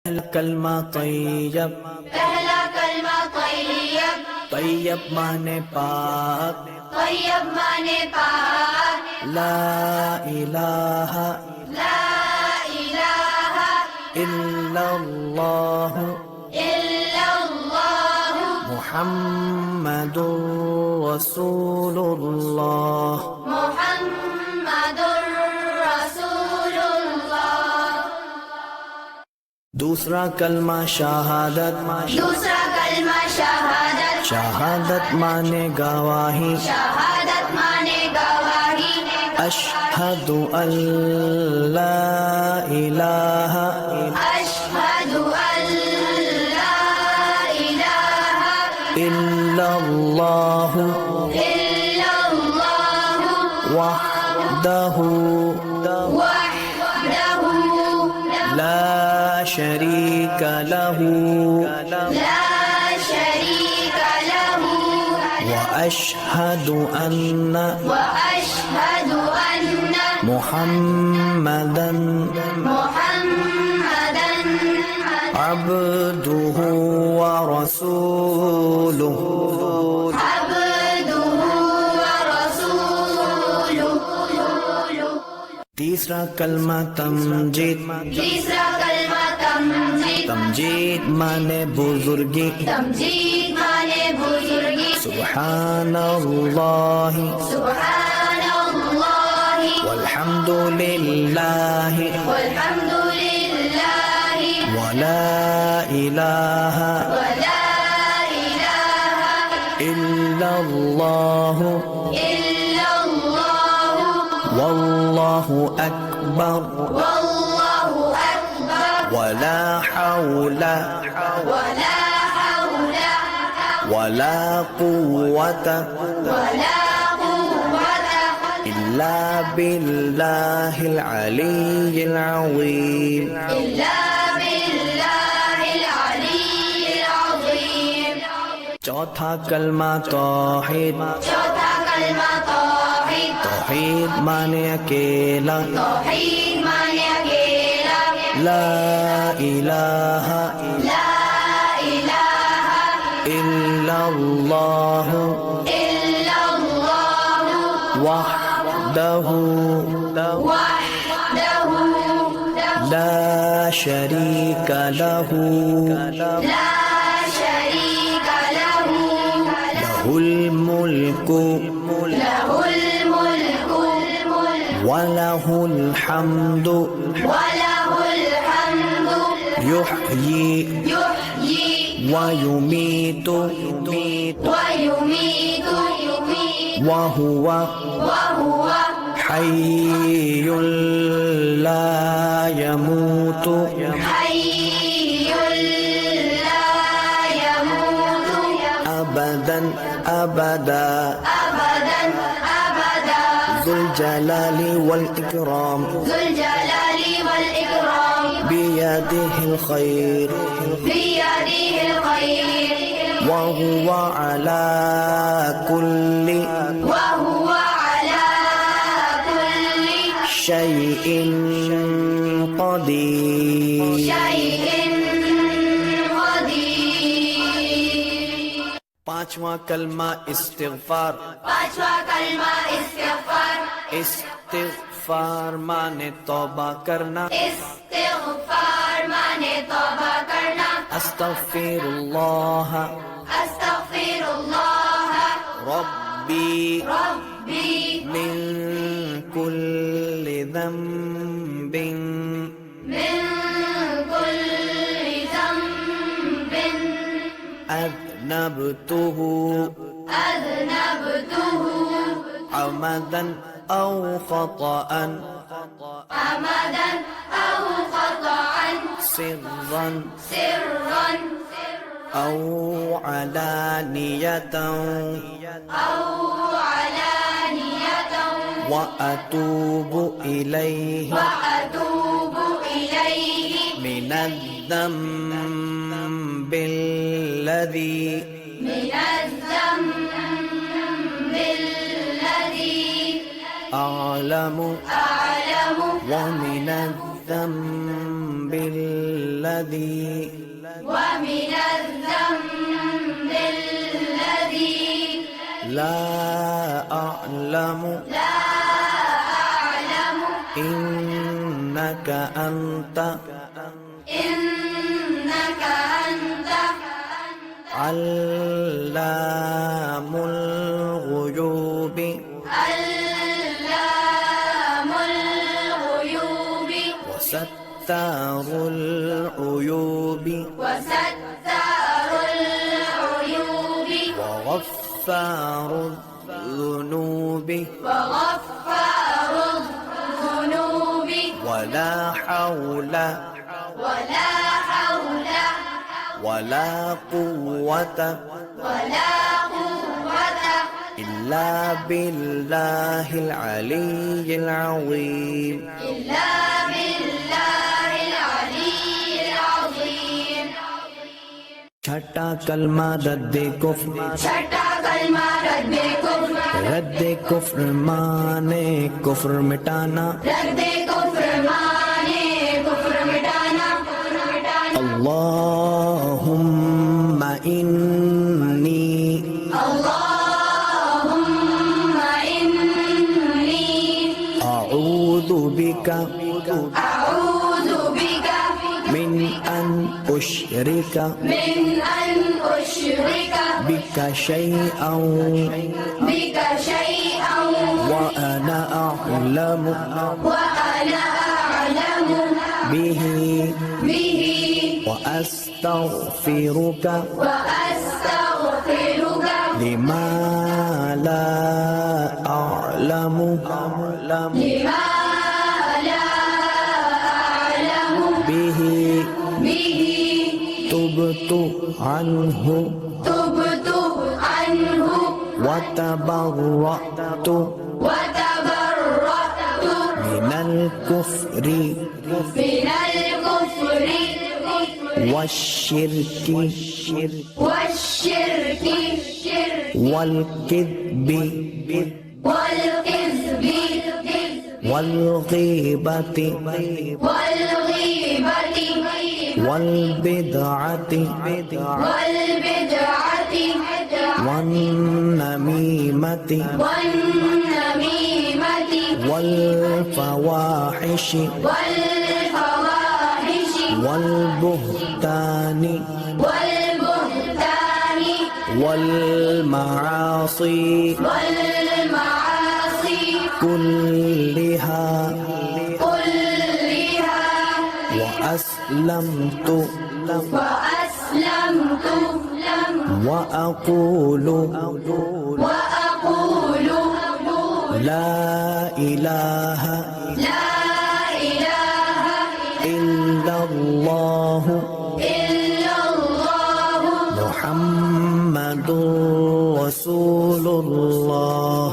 पहला कलमा तैयब, पहला कलमा तैयब, तैयब माने पाक, तैयब माने पाक, ला इलाहा ला इलाहा इल्लल्लाह इल्लल्लाह मुहम्मदुर रसूलुल्लाह। मुहम्मदुर रसूलुल्लाह। दूसरा कलमा शहादत, दूसरा कलमा शहादत, शहादत माने गवाही, शहादत माने गवाही, अशहदु अल्ला इलाहा अशहदु अल्ला इलाहा इल्लल्लाह इल्लल्लाह वहदहु वहदहु ला शरीक लहू ला शरीक लहु व अशहदु अन्ना वअशहदु अन्न मुहम्मदन मुहम्मदन अब्दुहु व रसूलुहु। अब्दुहु व रसूलुहु। तीसरा कलमा तमजीद, तीसरा कलमा तमजीद, तमजीद माने बुजुर्गी, तमजीद माने बुजुर्गी, सुब्हानल्लाहि सुब्हानल्लाहि वल्हम्दुलिल्लाहि वल्हम्दुलिल्लाहि वला इलाहा वला इलाहा इल्लल्लाहु इल्लल्लाह वल्लाहु अकबर वल्लाहु अकबर वला हौला वला हौला वला कुव्वता वला कुव्वता इल्ला बिल्लाहिल अलिय्यिल अज़ीम। इल्ला बिल्लाहिल अलिय्यिल अज़ीम। चौथा कलमा तौहीद, चौथा कलमा तौहीद, तौहीद माने अकेला, तौहीद माने अकेला, ला इलाहा ला इलाहा इल्लल्लाह इल्लल्लाह वहदहु वहदहु ला शरीक लहू ला शरीक लहु लहुल मुल्कु लहुल मुल्कु वलहुल हम्दु वलहुल हम्दु युहयी युहयी वयुमीतु वयुमीतु वहुवा वहुव हय्युल ला यमूतु हय्युल ला यमूतु अबदन अबदा अबदन अबदा ज़ुल जलाली वल इकराम ज़ुल जलाली वल इकराम बियदिहिल खैर बियदिहिल खैर वहुव अला कुल्लि वहुव अला कुल्लि शैइन क़दीर। शैइन क़दीर। पांचवा कलमा इस्तिग़फ़ार, पांचवा कलमा इस्तिग़फ़ार, इस्तिग़फ़ार माने तौबा करना, इस्तिग़फ़ार माने तौबा करना, अस्तग़फ़िरुल्लाह अस्तग़फ़िरुल्लाह रब्बी रब्बी मिन कुल्लि ज़ंबिन मिन कुल्लि ज़ंबिन अज़नबतुहु अज़नबतुहु अमदन औ ख़तअन अमदन औ ख़तअन सिर्रन सिर्रन औ अलानियतन औ अलानियतन व अतूबु इलैहि वअतूबु इलैहि मिनज़्ज़म्बिल्लज़ी मिनज़्ज़म्बिल्लज़ी अअलमु अअलमु व मिनज़्ज़म्बिल्लज़ी الذنب الذي ومن الذنب الذي لا أعلم إنك أنت إنك أنت علام الغيوب علام الغيوب وستار العيوب وستار العيوب وغفار الذنوب وغفار الذنوب ولا حول ولا حول ولا قوة ولا قوة إلا بالله العلي العظيم إلا بالله العلي العظيم چھٹا کلمہ رد کفر چھٹا کلمہ رد کفر رد کفر مانے کفر مٹانا رد کفر مانے کفر مٹانا اللہم انی اللهم إني اعوذ بک أعوذ بك من ان اشرک من أن أشرك بک شیئا بك شيئا وانا اعلم وأنا أعلم به به واستغفرک وأستغفرك لما لا اعلم لما لا أعلم به به تبت عنه تبت عنه وتبرأت وتبرأت من الكفر من الكفر والشرك والشرك والكذب والكذب والغيبة والغيبة والبدعة والبدعة والنميمة والنميمة والفواحش والفواحش والبهتان والبهتان والمعاصي والمعاصي كلها كلها وأسلمت وأسلمت وأقول وأقول لا إله لا إله إلا الله إلا الله محمد رسول الله